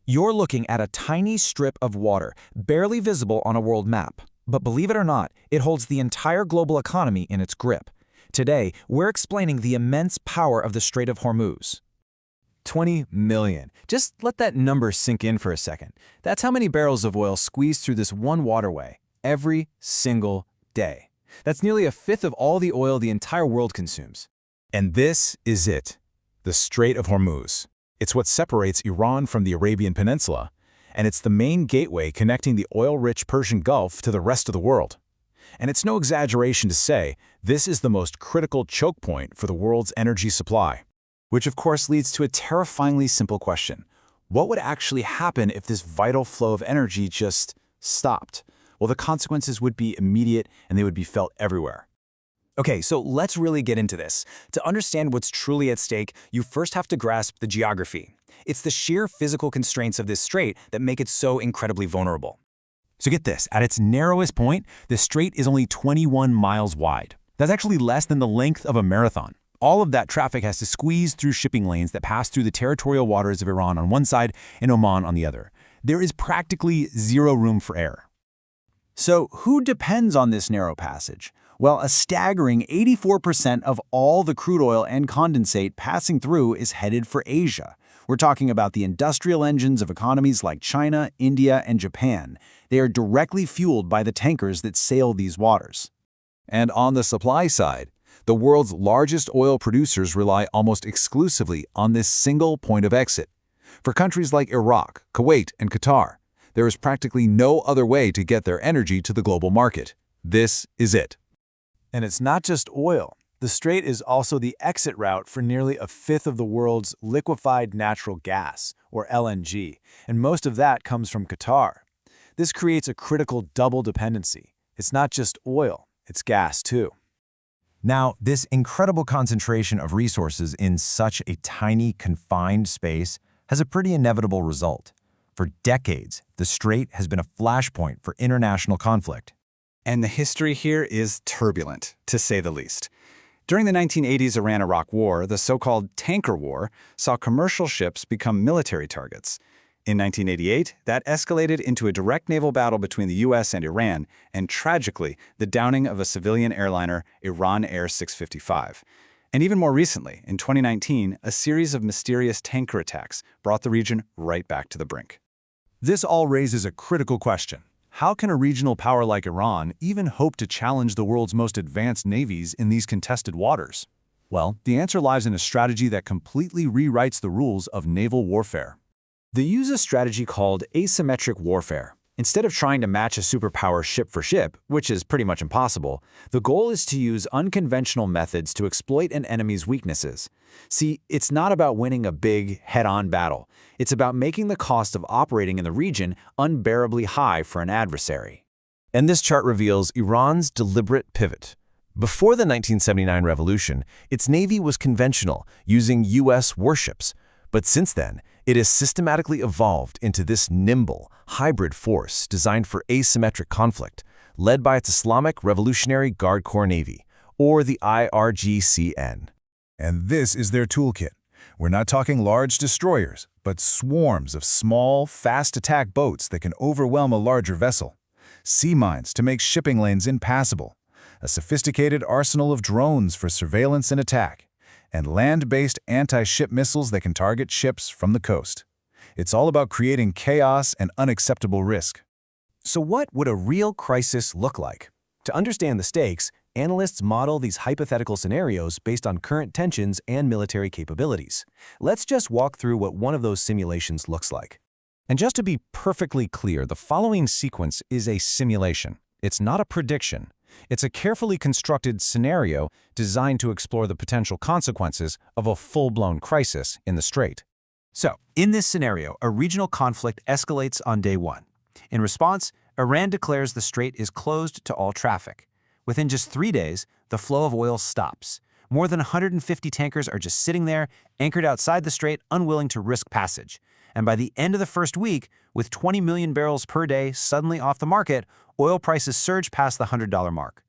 You're looking at a tiny strip of water, barely visible on a world map. But believe it or not, it holds the entire global economy in its grip. Today, we're explaining the immense power of the Strait of Hormuz. 20 million. Just let that number sink in for a second. That's how many barrels of oil squeeze through this one waterway every single day. That's nearly a fifth of all the oil the entire world consumes. And this is it, the Strait of Hormuz. It's what separates Iran from the Arabian Peninsula, and it's the main gateway connecting the oil-rich Persian Gulf to the rest of the world. And it's no exaggeration to say this is the most critical choke point for the world's energy supply. Which of course leads to a terrifyingly simple question. What would actually happen if this vital flow of energy just stopped? Well, the consequences would be immediate and they would be felt everywhere. Okay, so let's really get into this. To understand what's truly at stake, you first have to grasp the geography. It's the sheer physical constraints of this strait that make it so incredibly vulnerable. So get this, at its narrowest point, the strait is only 21 miles wide. That's actually less than the length of a marathon. All of that traffic has to squeeze through shipping lanes that pass through the territorial waters of Iran on one side and Oman on the other. There is practically zero room for error. So who depends on this narrow passage? Well, a staggering 84% of all the crude oil and condensate passing through is headed for Asia. We're talking about the industrial engines of economies like China, India, and Japan. They are directly fueled by the tankers that sail these waters. And on the supply side, the world's largest oil producers rely almost exclusively on this single point of exit. For countries like Iraq, Kuwait, and Qatar, there is practically no other way to get their energy to the global market. This is it. And it's not just oil. The strait is also the exit route for nearly a fifth of the world's liquefied natural gas, or LNG, and most of that comes from Qatar. This creates a critical double dependency. It's not just oil, it's gas too. Now, this incredible concentration of resources in such a tiny, confined space has a pretty inevitable result. For decades, the strait has been a flashpoint for international conflict. And the history here is turbulent, to say the least. During the 1980s Iran-Iraq War, the so-called tanker war saw commercial ships become military targets. In 1988, that escalated into a direct naval battle between the US and Iran, and tragically, the downing of a civilian airliner, Iran Air 655. And even more recently, in 2019, a series of mysterious tanker attacks brought the region right back to the brink. This all raises a critical question. How can a regional power like Iran even hope to challenge the world's most advanced navies in these contested waters? Well, the answer lies in a strategy that completely rewrites the rules of naval warfare. They use a strategy called asymmetric warfare. Instead of trying to match a superpower ship for ship, which is pretty much impossible, the goal is to use unconventional methods to exploit an enemy's weaknesses. See, it's not about winning a big, head-on battle. It's about making the cost of operating in the region unbearably high for an adversary. And this chart reveals Iran's deliberate pivot. Before the 1979 revolution, its navy was conventional, using U.S. warships. But since then, it has systematically evolved into this nimble, hybrid force designed for asymmetric conflict, led by its Islamic Revolutionary Guard Corps Navy, or the IRGCN. And this is their toolkit. We're not talking large destroyers, but swarms of small, fast attack boats that can overwhelm a larger vessel, sea mines to make shipping lanes impassable, a sophisticated arsenal of drones for surveillance and attack, and land-based anti-ship missiles that can target ships from the coast. It's all about creating chaos and unacceptable risk. So what would a real crisis look like? To understand the stakes, analysts model these hypothetical scenarios based on current tensions and military capabilities. Let's just walk through what one of those simulations looks like. And just to be perfectly clear, the following sequence is a simulation. It's not a prediction. It's a carefully constructed scenario designed to explore the potential consequences of a full-blown crisis in the strait. So, in this scenario, a regional conflict escalates on day one. In response, Iran declares the strait is closed to all traffic. Within just 3 days, the flow of oil stops. More than 150 tankers are just sitting there, anchored outside the strait, unwilling to risk passage. And by the end of the first week, with 20 million barrels per day suddenly off the market, oil prices surge past the $100 mark.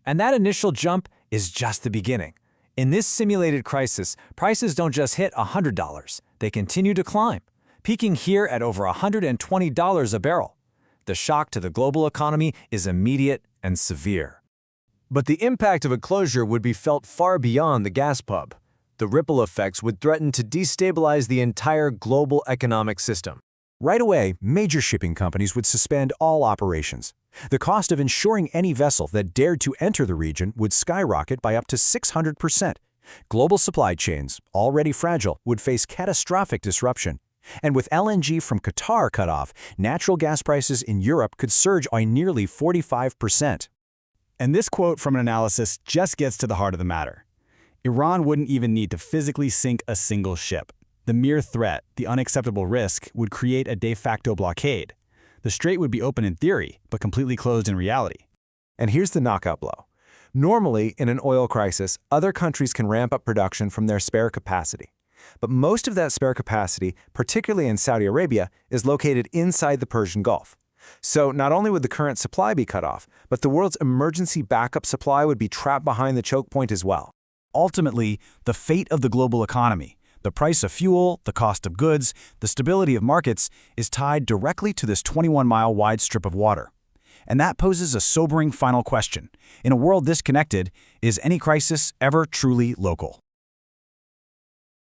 And that initial jump is just the beginning. In this simulated crisis, prices don't just hit $100, they continue to climb. peaking here at over $120 a barrel. The shock to the global economy is immediate and severe. But the impact of a closure would be felt far beyond the gas pub. The ripple effects would threaten to destabilize the entire global economic system. Right away, major shipping companies would suspend all operations. The cost of insuring any vessel that dared to enter the region would skyrocket by up to 600%. Global supply chains, already fragile, would face catastrophic disruption. And with LNG from Qatar cut off, natural gas prices in Europe could surge by nearly 45%. And this quote from an analysis just gets to the heart of the matter. Iran wouldn't even need to physically sink a single ship. The mere threat, the unacceptable risk, would create a de facto blockade. The strait would be open in theory, but completely closed in reality. And here's the knockout blow. Normally, in an oil crisis, other countries can ramp up production from their spare capacity. But most of that spare capacity, particularly in Saudi Arabia, is located inside the Persian Gulf. So not only would the current supply be cut off, but the world's emergency backup supply would be trapped behind the choke point as well. Ultimately, the fate of the global economy, the price of fuel, the cost of goods, the stability of markets, is tied directly to this 21-mile wide strip of water. And that poses a sobering final question. In a world this connected, is any crisis ever truly local?